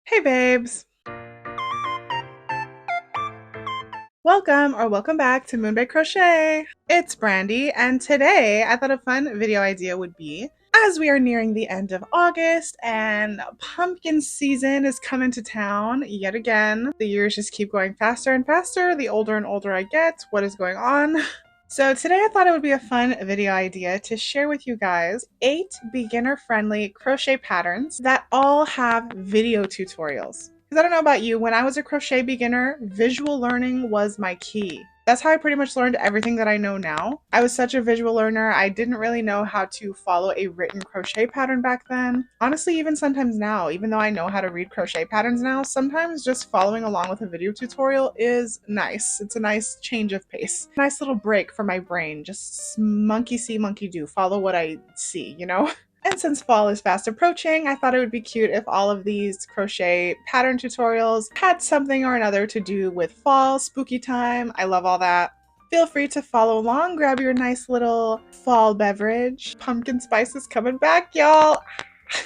Hey babes! Welcome back to Moonbaecrochet. It's Brandy, and today I thought a fun video idea would be, as we are nearing the end of August and pumpkin season is coming to town yet again. The years just keep going faster and faster the older and older I get. What is going on? So today I thought it would be a fun video idea to share with you guys 8 beginner-friendly crochet patterns that all have video tutorials. Because I don't know about you, when I was a crochet beginner, visual learning was my key. That's how I pretty much learned everything that I know now. I was such a visual learner, I didn't really know how to follow a written crochet pattern back then. Honestly, even sometimes now, even though I know how to read crochet patterns now, sometimes just following along with a video tutorial is nice. It's a nice change of pace. Nice little break for my brain. Just monkey see, monkey do. Follow what I see, you know? And since fall is fast approaching, I thought it would be cute if all of these crochet pattern tutorials had something or another to do with fall, spooky time. I love all that. Feel free to follow along, grab your nice little fall beverage. Pumpkin spice is coming back, y'all.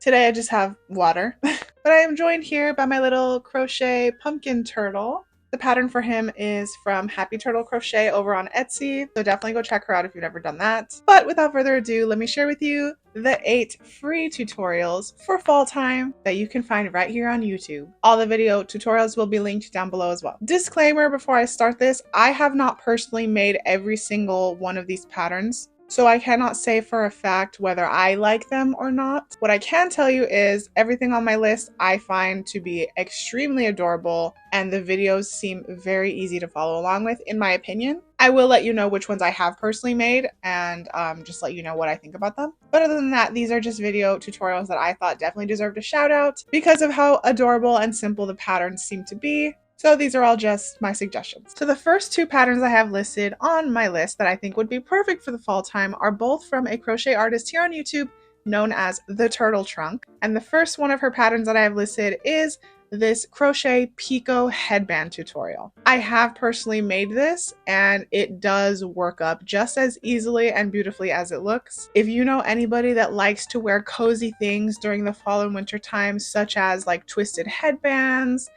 Today I just have water, but I am joined here by my little crochet pumpkin turtle. The pattern for him is from Happy Turtle Crochet over on Etsy, so definitely go check her out if you've never done that. But without further ado, let me share with you the 8 free tutorials for fall time that you can find right here on YouTube. All the video tutorials will be linked down below as well. Disclaimer before I start this, I have not personally made every single one of these patterns, so I cannot say for a fact whether I like them or not. What I can tell you is everything on my list I find to be extremely adorable, and the videos seem very easy to follow along with, in my opinion. I will let you know which ones I have personally made and just let you know what I think about them. But other than that, these are just video tutorials that I thought definitely deserved a shout out because of how adorable and simple the patterns seem to be. So these are all just my suggestions. So the first 2 patterns I have listed on my list that I think would be perfect for the fall time are both from a crochet artist here on YouTube known as The Turtle Trunk. And the first one of her patterns that I have listed is this crochet picot headband tutorial. I have personally made this and it does work up just as easily and beautifully as it looks. If you know anybody that likes to wear cozy things during the fall and winter times, such as like twisted headbands,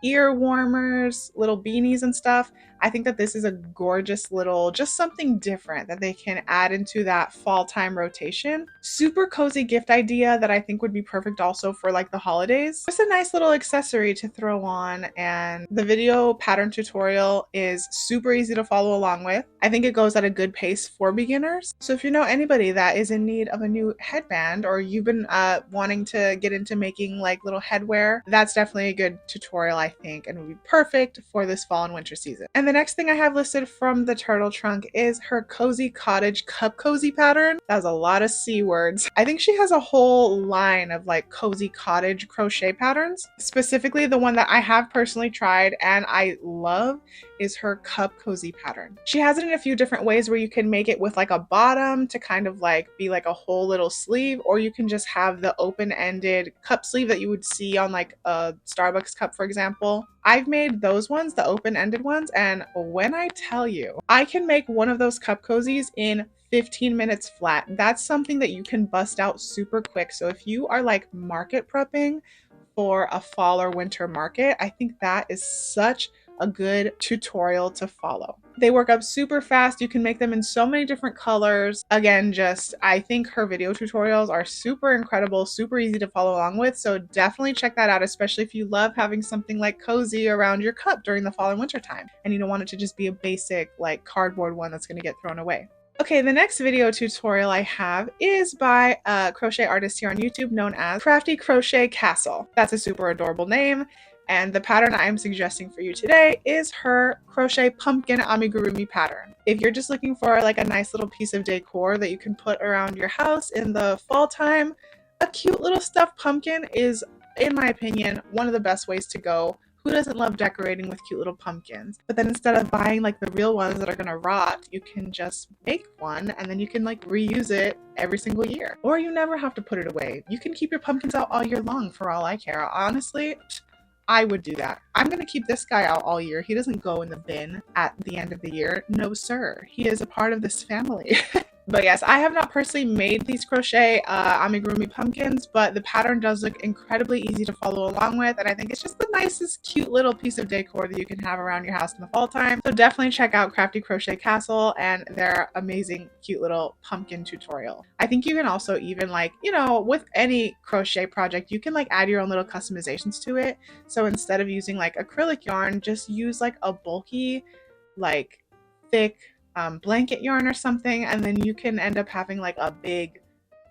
ear warmers, little beanies and stuff, I think that this is a gorgeous little, just something different that they can add into that fall time rotation. Super cozy gift idea that I think would be perfect also for like the holidays. Just a nice little accessory to throw on, and the video pattern tutorial is super easy to follow along with. I think it goes at a good pace for beginners. So if you know anybody that is in need of a new headband, or you've been wanting to get into making like little headwear, that's definitely a good tutorial I think, and would be perfect for this fall and winter season. And the next thing I have listed from the Turtle Trunk is her Cozy Cottage Cup Cozy pattern. That was a lot of C words. I think she has a whole line of like cozy cottage crochet patterns. Specifically, the one that I have personally tried and I love is her cup cozy pattern. She has it in a few different ways where you can make it with like a bottom to kind of like be like a whole little sleeve, or you can just have the open-ended cup sleeve that you would see on like a Starbucks cup, for example. I've made those ones, the open-ended ones, and when I tell you, I can make one of those cup cozies in 15 minutes flat. That's something that you can bust out super quick. So if you are like market prepping for a fall or winter market, I think that is such a good tutorial to follow. They work up super fast. You can make them in so many different colors. Again, I think her video tutorials are super incredible, super easy to follow along with. So definitely check that out, especially if you love having something like cozy around your cup during the fall and winter time, and you don't want it to just be a basic like cardboard one that's going to get thrown away. Okay, the next video tutorial I have is by a crochet artist here on YouTube known as Crafty Crochet Castle. That's a super adorable name. And the pattern I'm suggesting for you today is her crochet pumpkin amigurumi pattern. If you're just looking for like a nice little piece of decor that you can put around your house in the fall time, a cute little stuffed pumpkin is, in my opinion, one of the best ways to go. Who doesn't love decorating with cute little pumpkins? But then instead of buying like the real ones that are gonna rot, you can just make one and then you can like reuse it every single year. Or you never have to put it away. You can keep your pumpkins out all year long for all I care. Honestly, I would do that. I'm going to keep this guy out all year. He doesn't go in the bin at the end of the year. No, sir. He is a part of this family. But yes, I have not personally made these crochet amigurumi pumpkins, but the pattern does look incredibly easy to follow along with, and I think it's just the nicest, cute little piece of decor that you can have around your house in the fall time. So definitely check out Crafty Crochet Castle and their amazing, cute little pumpkin tutorial. I think you can also even like, you know, with any crochet project, you can like add your own little customizations to it. So instead of using like acrylic yarn, just use like a bulky, like thick blanket yarn or something, and then you can end up having like a big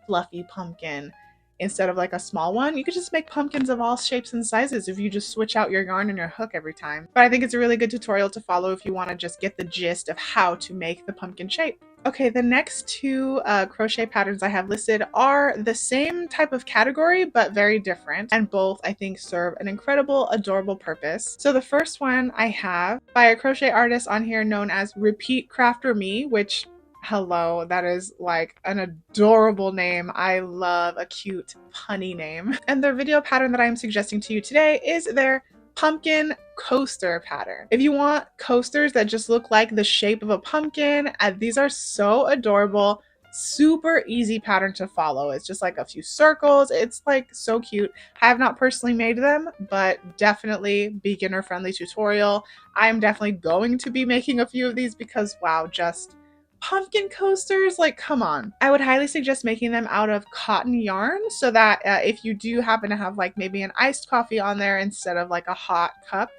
fluffy pumpkin instead of like a small one. You could just make pumpkins of all shapes and sizes if you just switch out your yarn and your hook every time. But I think it's a really good tutorial to follow if you want to just get the gist of how to make the pumpkin shape. Okay, the next two crochet patterns I have listed are the same type of category, but very different. And both, I think, serve an incredible, adorable purpose. So the first one I have by a crochet artist on here known as Repeat Crafter Me, which, hello, that is like an adorable name. I love a cute, punny name. And the video pattern that I'm suggesting to you today is their pumpkin coaster pattern. If you want coasters that just look like the shape of a pumpkin, these are so adorable. Super easy pattern to follow. It's just like a few circles. It's like so cute. I have not personally made them, but definitely beginner friendly tutorial. I am definitely going to be making a few of these because wow, just pumpkin coasters, like come on. I would highly suggest making them out of cotton yarn so that if you do happen to have like maybe an iced coffee on there instead of like a hot cup,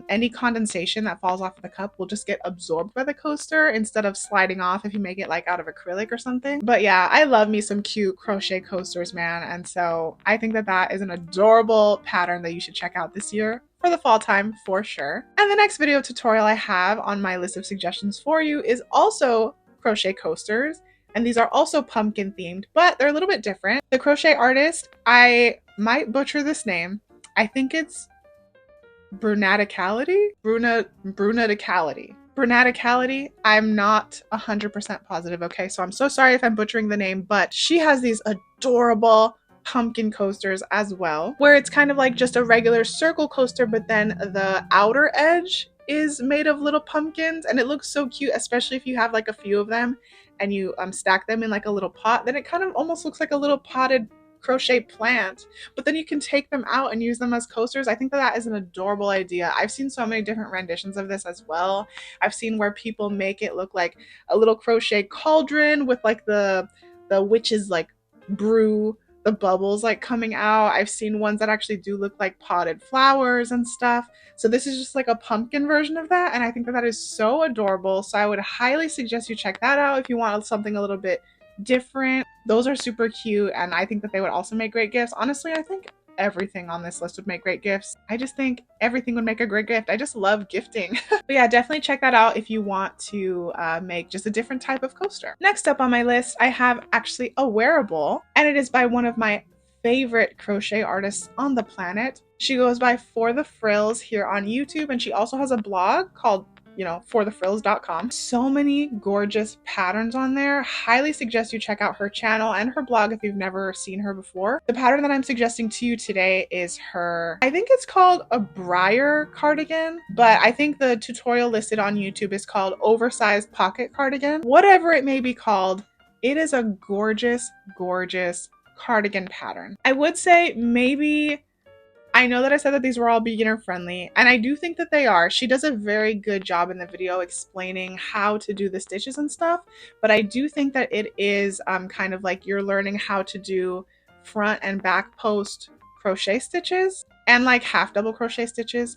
any condensation that falls off of the cup will just get absorbed by the coaster instead of sliding off if you make it like out of acrylic or something. But yeah, I love me some cute crochet coasters, man. And so I think that that is an adorable pattern that you should check out this year for the fall time for sure. And the next video tutorial I have on my list of suggestions for you is also crochet coasters. And these are also pumpkin themed, but they're a little bit different. The crochet artist, I might butcher this name. I think it's Brunaticality? Brunaticality. I'm not 100% positive, okay? So I'm so sorry if I'm butchering the name, but she has these adorable pumpkin coasters as well, where it's kind of like just a regular circle coaster, but then the outer edge is made of little pumpkins, and it looks so cute, especially if you have like a few of them and you stack them in like a little pot. Then it kind of almost looks like a little potted crochet plant, but then you can take them out and use them as coasters. I think that that is an adorable idea. I've seen so many different renditions of this as well. I've seen where people make it look like a little crochet cauldron with like the witch's like brew, the bubbles like coming out. I've seen ones that actually do look like potted flowers and stuff. So this is just like a pumpkin version of that, and I think that that is so adorable. So I would highly suggest you check that out if you want something a little bit different. Those are super cute, and I think that they would also make great gifts. Honestly, I think everything on this list would make great gifts. I just think everything would make a great gift. I just love gifting. But yeah, definitely check that out if you want to make just a different type of coaster. Next up on my list, I have actually a wearable, and it is by one of my favorite crochet artists on the planet. She goes by For the Frills here on YouTube, and she also has a blog called forthefrills.com. So many gorgeous patterns on there. Highly suggest you check out her channel and her blog if you've never seen her before. The pattern that I'm suggesting to you today is her, I think it's called a briar cardigan, but I think the tutorial listed on YouTube is called Oversized Pocket Cardigan. Whatever it may be called, it is a gorgeous, gorgeous cardigan pattern. I would say maybe, I know that I said that these were all beginner friendly, and I do think that they are. She does a very good job in the video explaining how to do the stitches and stuff, but I do think that it is kind of like you're learning how to do front and back post crochet stitches and like half double crochet stitches.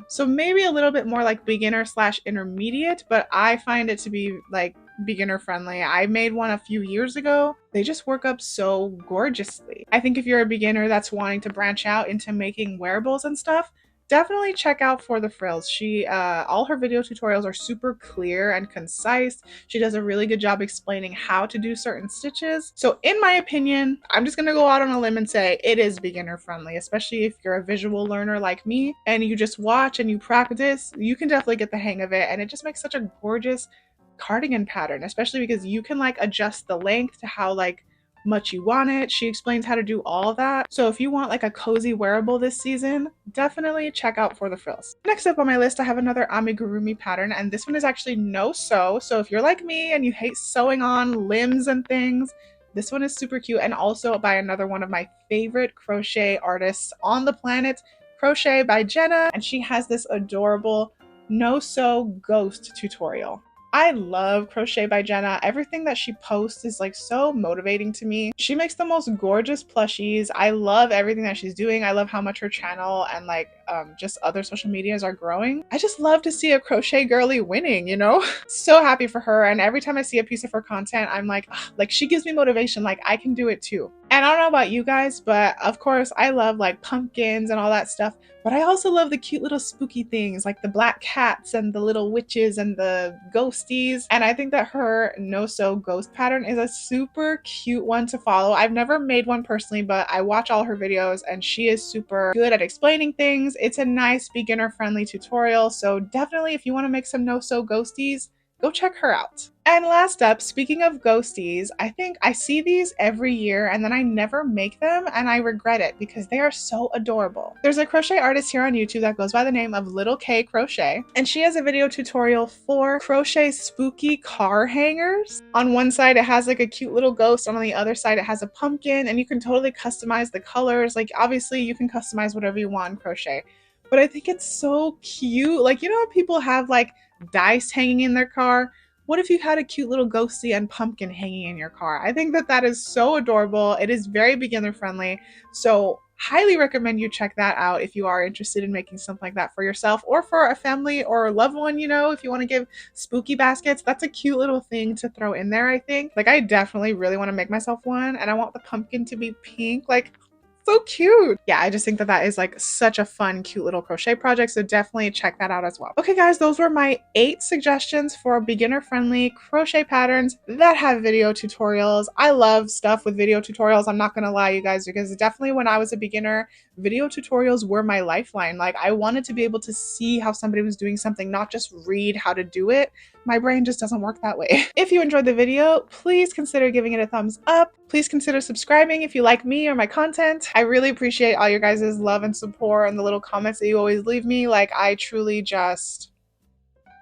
So maybe a little bit more like beginner / intermediate, but I find it to be like beginner friendly. I made one a few years ago. They just work up so gorgeously. I think if you're a beginner that's wanting to branch out into making wearables and stuff, definitely check out For the Frills. She all her video tutorials are super clear and concise. She does a really good job explaining how to do certain stitches. So in my opinion, I'm just gonna go out on a limb and say it is beginner friendly, especially if you're a visual learner like me and you just watch and you practice. You can definitely get the hang of it, and it just makes such a gorgeous cardigan pattern, especially because you can like adjust the length to how like much you want it. She explains how to do all of that. So if you want like a cozy wearable this season, definitely check out For the Frills. Next up on my list, I have another amigurumi pattern, and this one is actually no sew. So if you're like me and you hate sewing on limbs and things, this one is super cute, and also by another one of my favorite crochet artists on the planet, Crochet by Jenna, and she has this adorable no sew ghost tutorial. I love Crochet by Jenna. Everything that she posts is like so motivating to me. She makes the most gorgeous plushies. I love everything that she's doing. I love how much her channel and like just other social medias are growing. I just love to see a crochet girly winning, you know? So happy for her. And every time I see a piece of her content, I'm like, ugh, like she gives me motivation. Like I can do it too. And I don't know about you guys, but of course I love like pumpkins and all that stuff. But I also love the cute little spooky things like the black cats and the little witches and the ghosties. And I think that her no-sew ghost pattern is a super cute one to follow. I've never made one personally, but I watch all her videos and she is super good at explaining things. It's a nice beginner-friendly tutorial. So definitely if you want to make some no-sew ghosties, go check her out. And last up, speaking of ghosties, I think I see these every year and then I never make them and I regret it because they are so adorable. There's a crochet artist here on YouTube that goes by the name of Little K Crochet, and she has a video tutorial for crochet spooky car hangers. On one side it has like a cute little ghost, and on the other side it has a pumpkin, and you can totally customize the colors. Like obviously you can customize whatever you want in crochet, but I think it's so cute. Like, you know how people have like dice hanging in their car? What if you had a cute little ghosty and pumpkin hanging in your car? I think that that is so adorable. It is very beginner friendly. So highly recommend you check that out if you are interested in making something like that for yourself or for a family or a loved one. You know, if you want to give spooky baskets, that's a cute little thing to throw in there, I think. Like I definitely really want to make myself one, and I want the pumpkin to be pink. Like, so cute. Yeah, I just think that that is like such a fun, cute little crochet project. So definitely check that out as well. Okay, guys, those were my 8 suggestions for beginner-friendly crochet patterns that have video tutorials. I love stuff with video tutorials. I'm not gonna lie, you guys, because definitely when I was a beginner, video tutorials were my lifeline. Like I wanted to be able to see how somebody was doing something, not just read how to do it. My brain just doesn't work that way. If you enjoyed the video, please consider giving it a thumbs up. Please consider subscribing if you like me or my content. I really appreciate all your guys' love and support and the little comments that you always leave me. Like I truly just...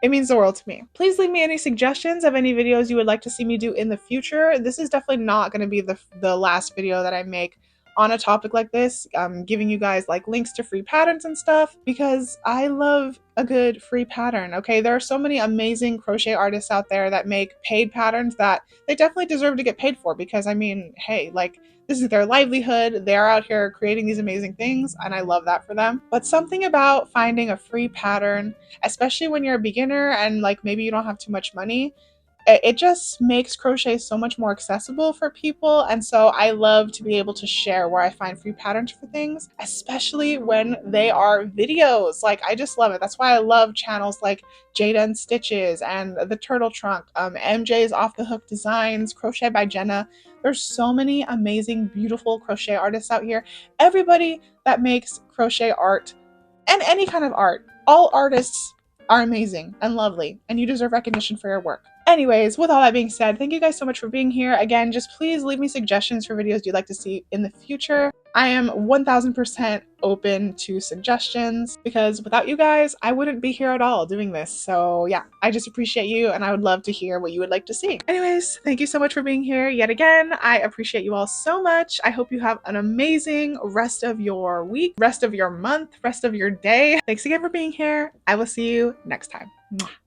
it means the world to me. Please leave me any suggestions of any videos you would like to see me do in the future. This is definitely not going to be the last video that I make on a topic like this, giving you guys like links to free patterns and stuff, because I love a good free pattern. Okay, there are so many amazing crochet artists out there that make paid patterns that they definitely deserve to get paid for, because I mean, hey, like this is their livelihood. They're out here creating these amazing things, and I love that for them. But something about finding a free pattern, especially when you're a beginner and like maybe you don't have too much money, it just makes crochet so much more accessible for people. And so I love to be able to share where I find free patterns for things, especially when they are videos. Like I just love it. That's why I love channels like Jada and Stitches and the Turtle Trunk, MJ's Off the Hook Designs, Crochet by Jenna. There's so many amazing, beautiful crochet artists out here. Everybody that makes crochet art and any kind of art, all artists are amazing and lovely, and you deserve recognition for your work. Anyways, with all that being said, thank you guys so much for being here. Again, just please leave me suggestions for videos you'd like to see in the future. I am 1000% open to suggestions, because without you guys, I wouldn't be here at all doing this. So yeah, I just appreciate you, and I would love to hear what you would like to see. Anyways, thank you so much for being here yet again. I appreciate you all so much. I hope you have an amazing rest of your week, rest of your month, rest of your day. Thanks again for being here. I will see you next time. Mwah.